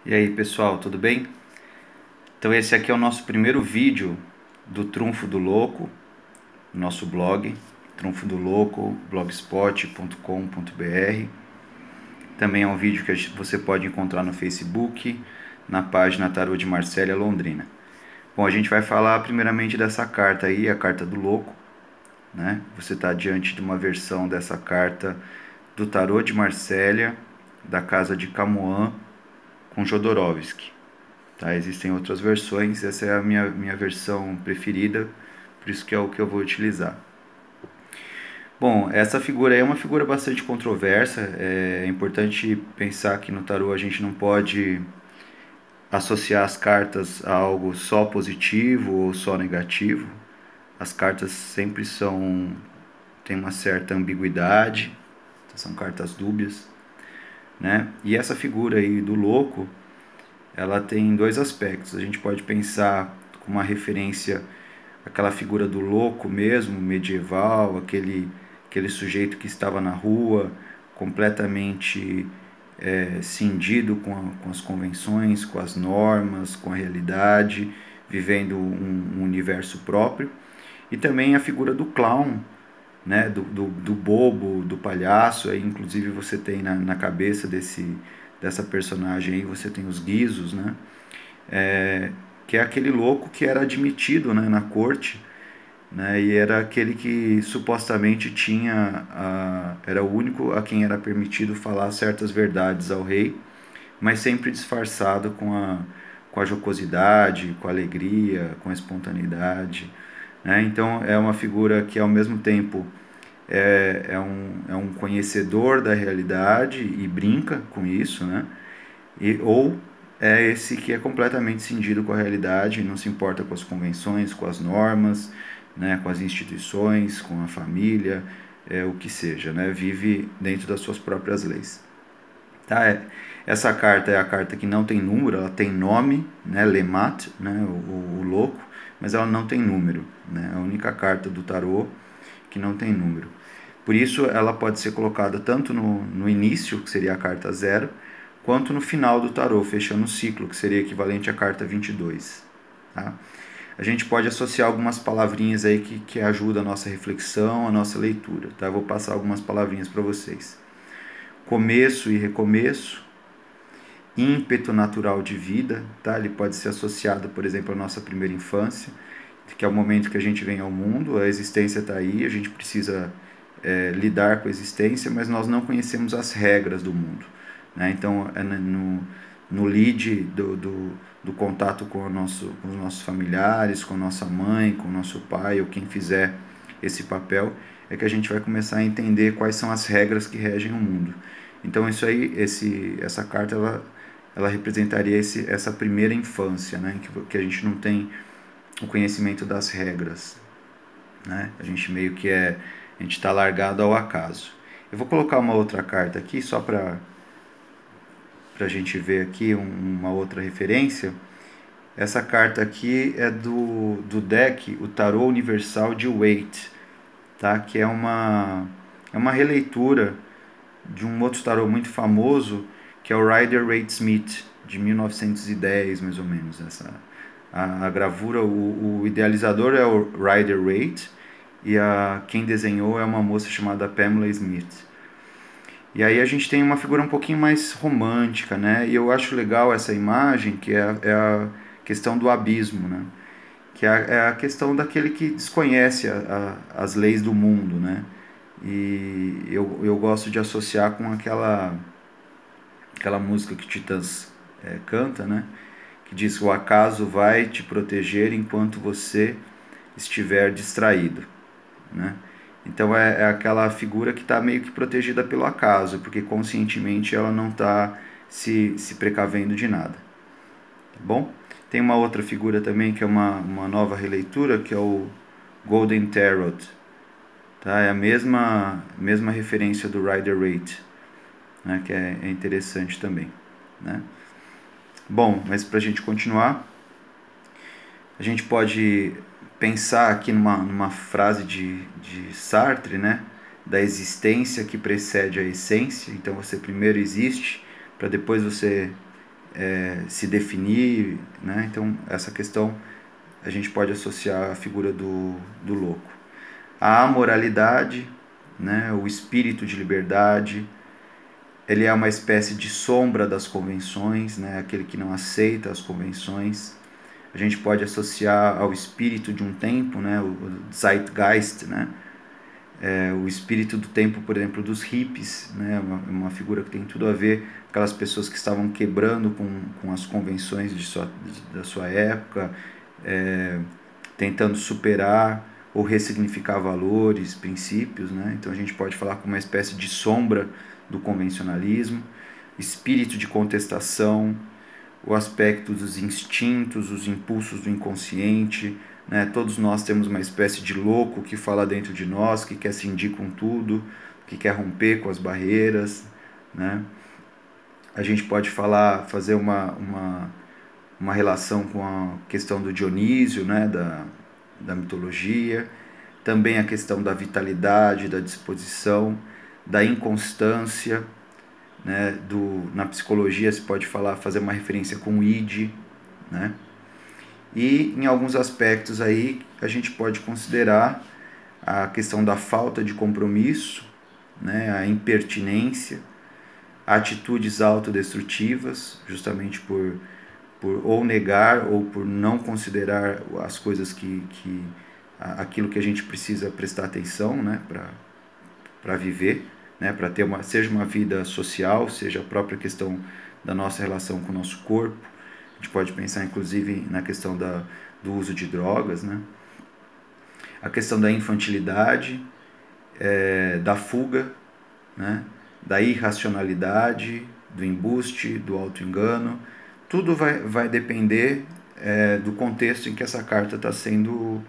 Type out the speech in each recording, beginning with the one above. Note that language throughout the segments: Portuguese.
E aí pessoal, tudo bem? Então esse aqui é o nosso primeiro vídeo do Trunfo do Louco, nosso blog, Trunfo do Louco, blogspot.com.br. Também é um vídeo que você pode encontrar no Facebook, na página Tarô de Marcélia Londrina. Bom, a gente vai falar primeiramente dessa carta aí, a carta do Louco, né? Você está diante de uma versão dessa carta do Tarô de Marcélia, da casa de Camoan, com Jodorowsky. Tá? Existem outras versões, essa é a minha versão preferida, por isso que é o que eu vou utilizar. Bom, essa figura aí é uma figura bastante controversa, é importante pensar que no tarô a gente não pode associar as cartas a algo só positivo ou só negativo. As cartas sempre têm uma certa ambiguidade, são cartas dúbias, né? E essa figura aí do louco, ela tem dois aspectos. A gente pode pensar com uma referência àquela figura do louco mesmo, medieval, aquele sujeito que estava na rua, completamente cindido com as convenções, com as normas, com a realidade, vivendo um universo próprio. E também a figura do clown, né, do bobo, do palhaço. Aí, inclusive você tem na cabeça dessa personagem aí, você tem os guizos, né? Que é aquele louco que era admitido, né, na corte, né, e era aquele que supostamente era o único a quem era permitido falar certas verdades ao rei, mas sempre disfarçado com a jocosidade, com a alegria, com a espontaneidade, né? Então é uma figura que ao mesmo tempo é um conhecedor da realidade e brinca com isso, né? Ou é esse que é completamente cindido com a realidade, não se importa com as convenções, com as normas, né, com as instituições, com a família, o que seja, né, vive dentro das suas próprias leis. Tá? Essa carta é a carta que não tem número, ela tem nome, né, Lemat, né, o louco, mas ela não tem número, né, é a única carta do tarô que não tem número. Por isso ela pode ser colocada tanto no início, que seria a carta 0, quanto no final do tarô, fechando o ciclo, que seria equivalente à carta 22. Tá? A gente pode associar algumas palavrinhas aí que ajudam a nossa reflexão, a nossa leitura. Tá? Eu vou passar algumas palavrinhas para vocês. Começo e recomeço, ímpeto natural de vida, tá? Ele pode ser associado, por exemplo, à nossa primeira infância, que é o momento que a gente vem ao mundo, a existência está aí, a gente precisa lidar com a existência, mas nós não conhecemos as regras do mundo, né? Então, no lead do contato com os nossos familiares, com nossa mãe, com nosso pai, ou quem fizer esse papel, é que a gente vai começar a entender quais são as regras que regem o mundo. Então, isso aí, essa carta, ela representaria essa primeira infância, né? Que a gente não tem o conhecimento das regras, né? A gente meio que a gente está largado ao acaso. Eu vou colocar uma outra carta aqui só para a gente ver aqui uma outra referência. Essa carta aqui é do deck, o Tarô Universal de Waite, tá? Que é uma releitura de um outro tarô muito famoso, que é o Rider-Waite-Smith, de 1910, mais ou menos. A gravura, o idealizador é o Rider-Waite, e quem desenhou é uma moça chamada Pamela Smith. E aí a gente tem uma figura um pouquinho mais romântica, né? E eu acho legal essa imagem, que é a questão do abismo, né? Que é a questão daquele que desconhece as leis do mundo, né? E eu gosto de associar com aquela música que Titãs canta, né? Que diz que o acaso vai te proteger enquanto você estiver distraído, né? Então é aquela figura que está meio que protegida pelo acaso, porque conscientemente ela não está se precavendo de nada. Tá bom? Tem uma outra figura também que é uma nova releitura, que é o Golden Tarot. Tá? É a mesma referência do Rider-Waite, né? Que é interessante também, né? Bom, mas para a gente continuar, a gente pode pensar aqui numa frase de Sartre, né? Da existência que precede a essência. Então você primeiro existe, para depois você se definir, né? Então essa questão a gente pode associar à figura do louco. A amoralidade, né? O espírito de liberdade, ele é uma espécie de sombra das convenções, né? Aquele que não aceita as convenções. A gente pode associar ao espírito de um tempo, né? O Zeitgeist, né? O espírito do tempo, por exemplo, dos hippies, né? Uma figura que tem tudo a ver com aquelas pessoas que estavam quebrando com as convenções da sua época, tentando superar ou ressignificar valores, princípios, né? Então a gente pode falar com uma espécie de sombra do convencionalismo, espírito de contestação, o aspecto dos instintos, os impulsos do inconsciente, né? Todos nós temos uma espécie de louco que fala dentro de nós, que quer cindir com tudo, que quer romper com as barreiras, né? A gente pode fazer uma relação com a questão do Dionísio, né? Da mitologia, também a questão da vitalidade, da disposição, da inconstância, né? Na psicologia se pode fazer uma referência com o id, né? E em alguns aspectos aí a gente pode considerar a questão da falta de compromisso, né? A impertinência, atitudes autodestrutivas, justamente por ou negar ou por não considerar as coisas aquilo que a gente precisa prestar atenção, né? Para viver, né? Para ter seja uma vida social, seja a própria questão da nossa relação com o nosso corpo. A gente pode pensar inclusive na questão do uso de drogas, né? A questão da infantilidade, da fuga, né? Da irracionalidade, do embuste, do autoengano. Tudo vai depender do contexto em que essa carta está sendo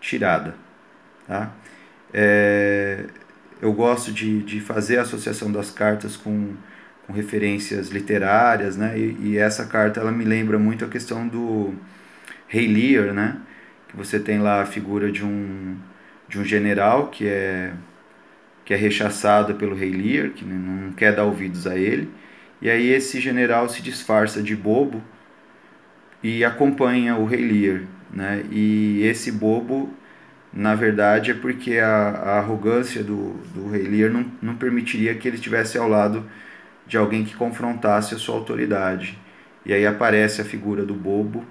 tirada. Tá? Eu gosto de fazer a associação das cartas com referências literárias, né? E essa carta ela me lembra muito a questão do Rei Lear, né? Que você tem lá a figura de um general que é rechaçado pelo Rei Lear, que não quer dar ouvidos a ele, e aí esse general se disfarça de bobo e acompanha o Rei Lear, né? E esse bobo, na verdade, é porque a arrogância do Rei Lear não permitiria que ele estivesse ao lado de alguém que confrontasse a sua autoridade. E aí aparece a figura do bobo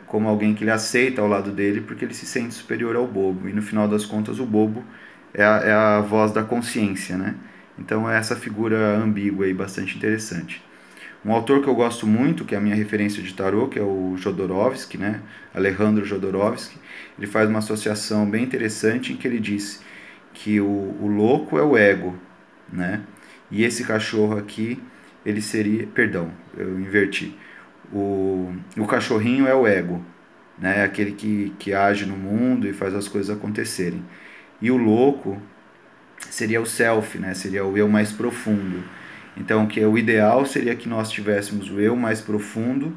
como alguém que ele aceita ao lado dele porque ele se sente superior ao bobo. E no final das contas o bobo é a voz da consciência, né? Então é essa figura ambígua e bastante interessante. Um autor que eu gosto muito, que é a minha referência de tarô, que é o Jodorowsky, né? Alejandro Jodorowsky, ele faz uma associação bem interessante em que ele diz que o louco é o ego, né? E esse cachorro aqui, ele seria... Perdão, eu inverti. O cachorrinho é o ego, né? Aquele que age no mundo e faz as coisas acontecerem. E o louco seria o self, né? Seria o eu mais profundo. Então, que o ideal seria que nós tivéssemos o eu mais profundo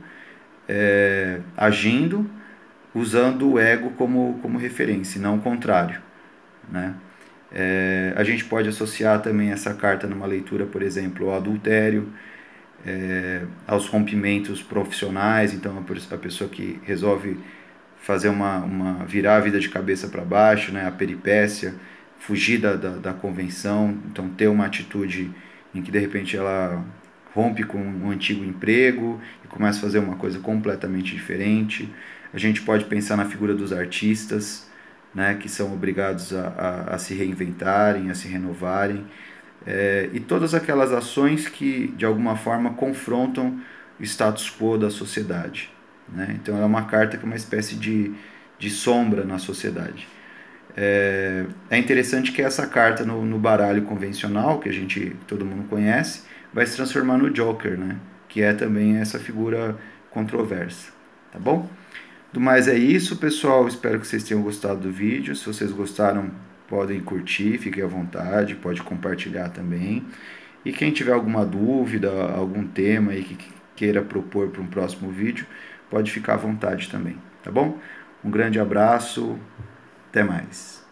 agindo, usando o ego como referência, e não o contrário, né? A gente pode associar também essa carta numa leitura, por exemplo, ao adultério, aos rompimentos profissionais. Então, a pessoa que resolve fazer virar a vida de cabeça para baixo, né? A peripécia, fugir da convenção, então ter uma atitude em que de repente ela rompe com um antigo emprego e começa a fazer uma coisa completamente diferente. A gente pode pensar na figura dos artistas, né, que são obrigados a se reinventarem, a se renovarem, e todas aquelas ações que de alguma forma confrontam o status quo da sociedade, né? Então é uma carta que é uma espécie de sombra na sociedade. É interessante que essa carta no baralho convencional, que todo mundo conhece, vai se transformar no Joker, né? Que é também essa figura controversa, tá bom? Do mais é isso, pessoal. Espero que vocês tenham gostado do vídeo. Se vocês gostaram, podem curtir, fiquem à vontade, pode compartilhar também. E quem tiver alguma dúvida, algum tema aí que queira propor para um próximo vídeo, pode ficar à vontade também, tá bom? Um grande abraço, até mais.